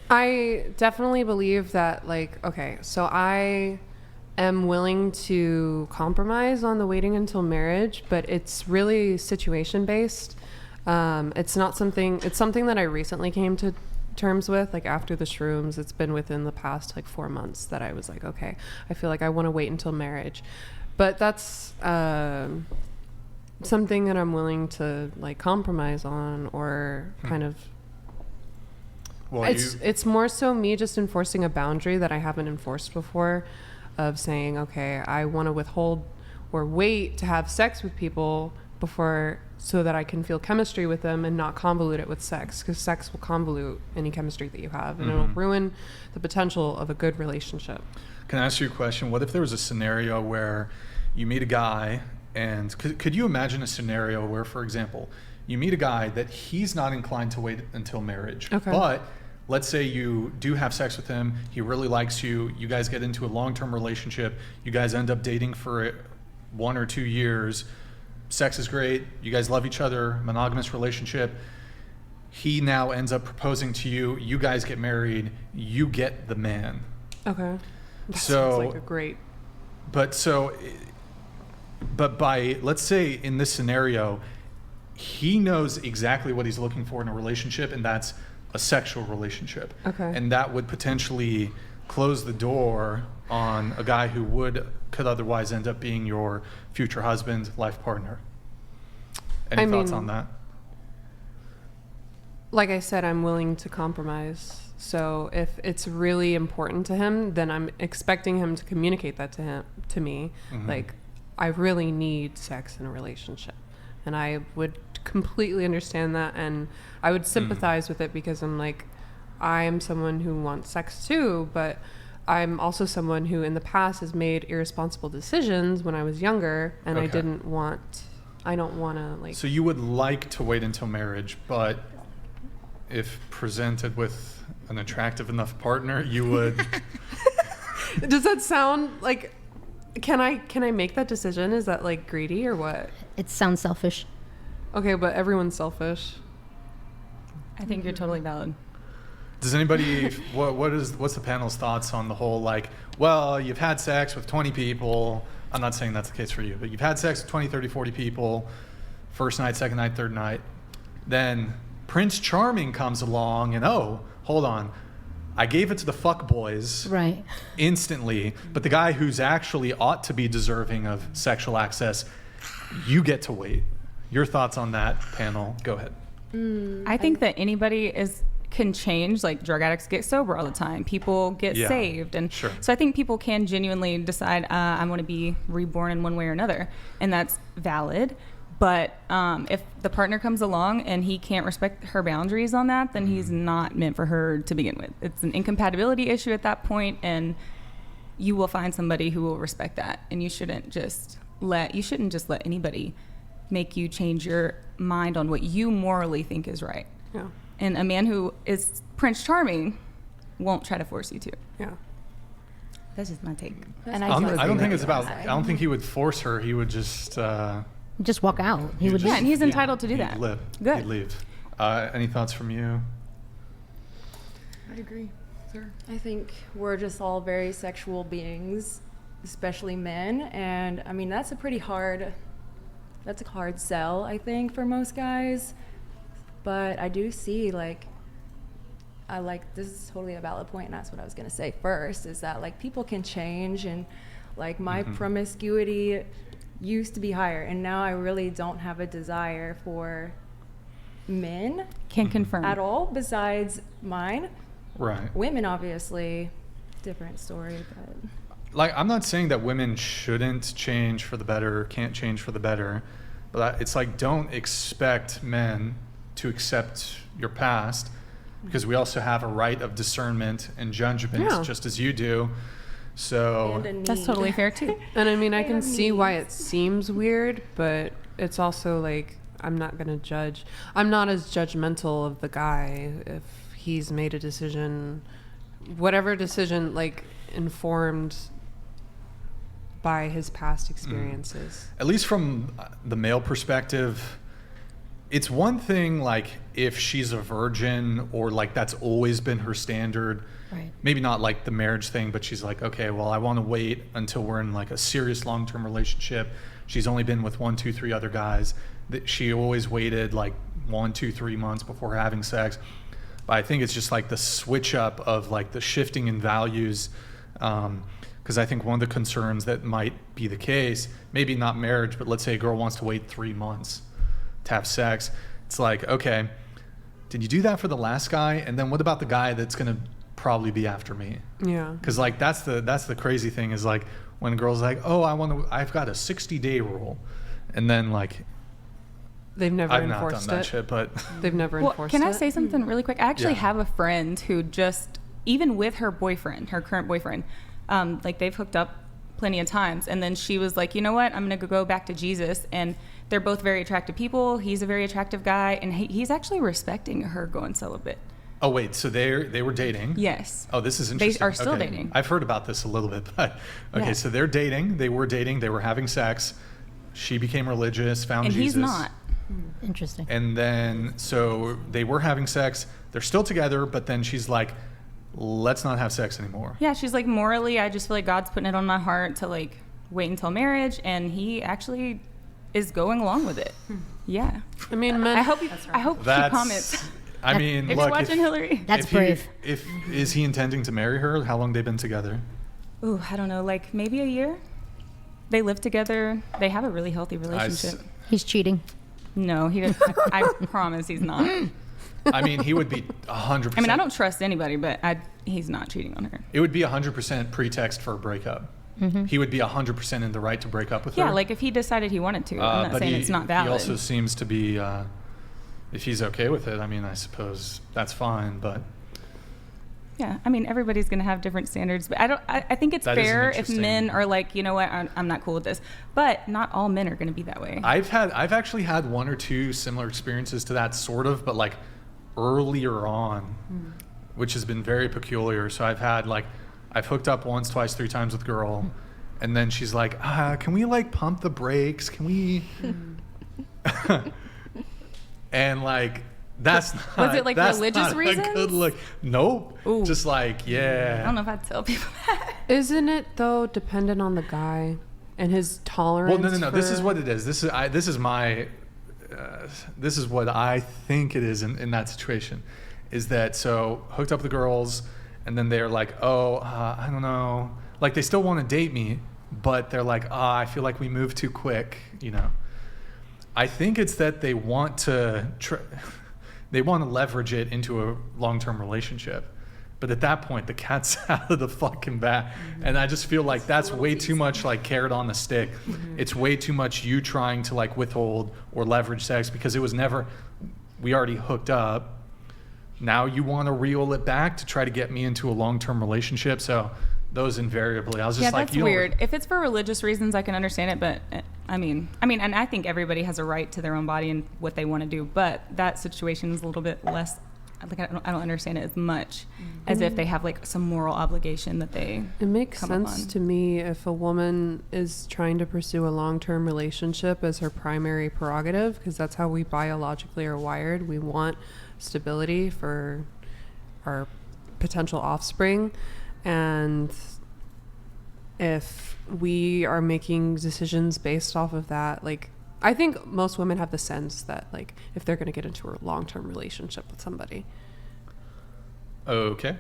I definitely believe that, like, okay, so I am willing to compromise on the waiting until marriage, but it's really situation based. It's not something, it's something that I recently came to terms with, like after the shrooms. It's been within the past like 4 months that I was like, okay, I feel like I want to wait until marriage. But that's something that I'm willing to like compromise on, or kind of. Well, it's more so me just enforcing a boundary that I haven't enforced before, of saying, okay, I want to withhold or wait to have sex with people before, so that I can feel chemistry with them and not convolute it with sex, because sex will convolute any chemistry that you have, and it'll ruin the potential of a good relationship. Can I ask you a question? What if there was a scenario where you meet a guy, and could you imagine a scenario where, for example, you meet a guy that he's not inclined to wait until marriage, but let's say you do have sex with him, he really likes you, you guys get into a long-term relationship, you guys end up dating for 1 or 2 years, sex is great, you guys love each other, monogamous relationship, he now ends up proposing to you, you guys get married, you get the man. Okay. That sounds like a great... But by, let's say in this scenario, he knows exactly what he's looking for in a relationship, and that's a sexual relationship. Okay. And that would potentially close the door on a guy who could otherwise end up being your future husband, life partner. Any thoughts on that? Like I said, I'm willing to compromise. So if it's really important to him, then I'm expecting him to communicate that to me. Like, I really need sex in a relationship. And I would completely understand that, and I would sympathize with it, because I'm like, I am someone who wants sex too, but I'm also someone who in the past has made irresponsible decisions when I was younger, and I don't want to like... So you would like to wait until marriage, but if presented with an attractive enough partner, you would... Does that sound like... Can I make that decision? Is that like greedy or what? It sounds selfish. Okay, but everyone's selfish. I think you're totally valid. Does anybody, what's the panel's thoughts on the whole, like, well, you've had sex with 20 people. I'm not saying that's the case for you, but you've had sex with 20, 30, 40 people. First night, second night, third night. Then Prince Charming comes along and, oh, hold on. I gave it to the fuck boys instantly, but the guy who's actually ought to be deserving of sexual access, you get to wait. Your thoughts on that, panel? Go ahead. I think that anybody can change. Like, drug addicts get sober all the time. People get saved. And so I think people can genuinely decide, I want to be reborn in one way or another. And that's valid. But if the partner comes along and he can't respect her boundaries on that, then he's not meant for her to begin with. It's an incompatibility issue at that point, and you will find somebody who will respect that. And you shouldn't just let anybody make you change your mind on what you morally think is right. Yeah. And a man who is Prince Charming won't try to force you to. Yeah. That's just my take. And I don't think it's about... I don't think he would force her. He would just walk out. He would. Yeah, and he's entitled to do that. He'd leave. Any thoughts from you? I'd agree, sir. I think we're just all very sexual beings, especially men, and I mean that's a hard sell, I think, for most guys. But I do see this is totally a valid point, and that's what I was gonna say first, is that like people can change, and like my promiscuity used to be higher, and now I really don't have a desire for men. Can confirm. At all, besides mine. Right. Women, obviously, different story, but... Like, I'm not saying that women shouldn't change for the better, can't change for the better, but it's like, don't expect men to accept your past, because we also have a right of discernment and judgment, just as you do. So that's totally fair too. And I mean, I can see why it seems weird, but it's also like, I'm not going to judge. I'm not as judgmental of the guy if he's made a decision, whatever decision, like informed by his past experiences. At least from the male perspective, it's one thing like if she's a virgin or like that's always been her standard. Right. Maybe not like the marriage thing, but she's like, okay, well, I want to wait until we're in like a serious long-term relationship. She's only been with 1, 2, 3 other guys. That she always waited like 1, 2, 3 months before having sex. But I think it's just like the switch up of like the shifting in values. Because I think one of the concerns that might be the case, maybe not marriage, but let's say a girl wants to wait 3 months to have sex. It's like, okay, did you do that for the last guy? And then what about the guy that's going to probably be after me? Yeah. Because like that's the crazy thing is like when a girl's like, oh, I've got a 60-day rule, and then like they've never I've enforced not done that it. shit, but They've never enforced can it. I say something really quick? I actually Yeah. have a friend who just, even with her boyfriend, her current boyfriend, like they've hooked up plenty of times, and then she was like, you know what, I'm gonna go back to Jesus, and they're both very attractive people. He's a very attractive guy, and he's actually respecting her going celibate. oh wait, so they were dating? Yes. Oh, this is interesting. They are still Okay. dating. I've heard about this a little bit, but okay, Yeah. so they're dating. They were dating. They were having sex. She became religious, found And Jesus. he's not. Interesting. And then, so they were having sex. They're still together, but then she's like, let's not have sex anymore. Yeah, she's like, morally, I just feel like God's putting it on my heart to like wait until marriage, and he actually is going along with it. Yeah. I mean, men. I hope she comments. I mean, If look, you're watching Hillary. That's brave. Is he intending to marry her? How long they've been together? Ooh, I don't know, like maybe a year. They live together. They have a really healthy relationship. He's cheating. No, he doesn't. I promise he's not. I mean, he would be 100%. I mean, I don't trust anybody, but he's not cheating on her. It would be 100% pretext for a breakup. Mm-hmm. He would be 100% in the right to break up with her. Yeah, like if he decided he wanted to. I'm not but saying it's not valid. He also seems to be, if he's okay with it, I mean, I suppose that's fine, but Yeah, I mean, everybody's going to have different standards, but I think it's That is an fair if interesting- men are like, you know what, I'm not cool with this. But not all men are going to be that way. I've actually had 1 or 2 similar experiences to that sort of, but like earlier on, which has been very peculiar. So I've hooked up once, twice, 3 times with a girl, and then she's like, can we like pump the brakes? Can we? And like, that's not. Was it, like, that's religious not a reasons? good look. Nope. Ooh. Just like, yeah. I don't know if I'd tell people that. Isn't it though dependent on the guy and his tolerance? Well, no. This is for- what it is. This is what I think it is in that situation. Is that so hooked up with the girls, and then they're like, oh, I don't know. Like they still want to date me, but they're like, I feel like we moved too quick. You know. I think it's that they want to they want to leverage it into a long-term relationship. But at that point, the cat's out of the fucking bag. And I just feel like that's way too much like carrot on the stick. It's way too much you trying to like withhold or leverage sex because it was never, we already hooked up. Now you want to reel it back to try to get me into a long-term relationship. So those invariably, I was just Yeah, like, that's weird. If it's for religious reasons, I can understand it, but I mean, and I think everybody has a right to their own body and what they want to do, but that situation is a little bit less, like I don't understand it as much as if they have like some moral obligation that they It makes come sense upon. to me if a woman is trying to pursue a long-term relationship as her primary prerogative, because that's how we biologically are wired. We want stability for our potential offspring. And if we are making decisions based off of that, like, I think most women have the sense that, like, if they're going to get into a long-term relationship with somebody. Okay.